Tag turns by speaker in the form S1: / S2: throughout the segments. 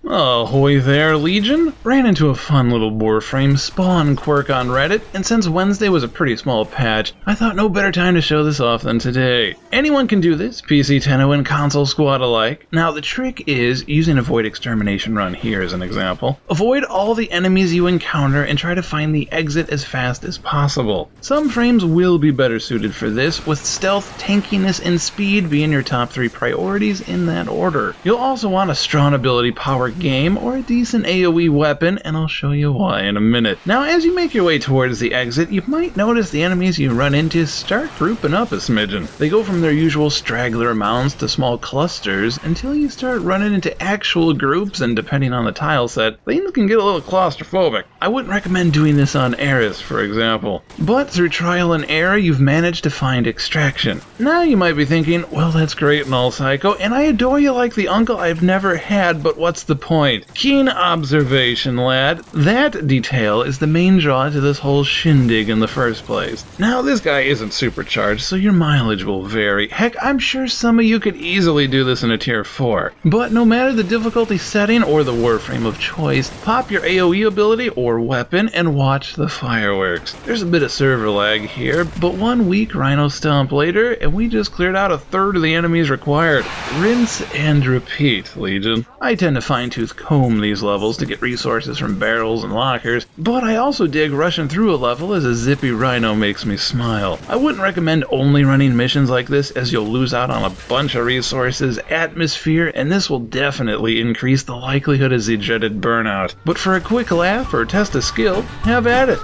S1: Ahoy there, Legion! Ran into a fun little Warframe spawn quirk on Reddit, and since Wednesday was a pretty small patch, I thought no better time to show this off than today. Anyone can do this, PC Tenno and console squad alike. Now the trick is, using Avoid Extermination Run here as an example, avoid all the enemies you encounter and try to find the exit as fast as possible. Some frames will be better suited for this, with stealth, tankiness, and speed being your top 3 priorities in that order. You'll also want a strong ability power game or a decent AoE weapon, and I'll show you why in a minute. Now as you make your way towards the exit, you might notice the enemies you run into start grouping up a smidgen. They go from their usual straggler amounts to small clusters until you start running into actual groups, and depending on the tile set, things can get a little claustrophobic. I wouldn't recommend doing this on Eris, for example. But through trial and error, you've managed to find extraction. Now you might be thinking, well that's great and all, Psycho, and I adore you like the uncle I've never had, but what's the point? Keen observation, lad. That detail is the main draw to this whole shindig in the first place. Now, this guy isn't supercharged, so your mileage will vary. Heck, I'm sure some of you could easily do this in a tier 4. But no matter the difficulty setting or the warframe of choice, pop your AoE ability or weapon and watch the fireworks. There's a bit of server lag here, but 1 week Rhino Stomp later, and we just cleared out a third of the enemies required. Rinse and repeat, Legion. I tend to fine-tooth comb these levels to get resources from barrels and lockers, but I also dig rushing through a level as a zippy rhino makes me smile. I wouldn't recommend only running missions like this, as you'll lose out on a bunch of resources, atmosphere, and this will definitely increase the likelihood of the dreaded burnout. But for a quick laugh or test of skill, have at it.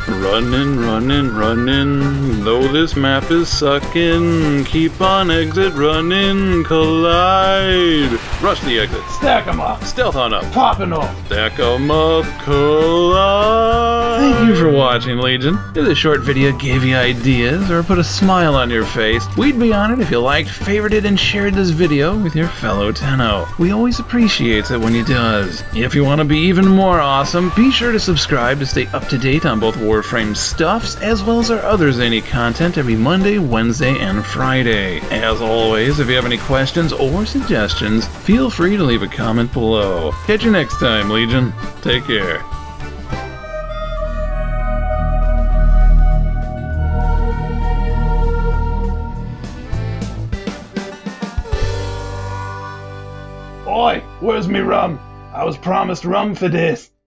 S1: Running, running, running, though this map is sucking, keep on exit running, collide. Rush the exit.
S2: Stack 'em up.
S1: Stealth on up.
S2: Popping off.
S1: Stack 'em up, collide. Thank you for watching, Legion. If this short video gave you ideas or put a smile on your face, we'd be honored if you liked, favorited, and shared this video with your fellow Tenno. We always appreciate it when you does. If you want to be even more awesome, be sure to subscribe to stay up to date on both Warframe stuffs as well as our other zany content every Monday, Wednesday, and Friday. As always, if you have any questions or suggestions, feel free to leave a comment below. Catch you next time, Legion. Take care.
S2: Oi, where's me rum? I was promised rum for this.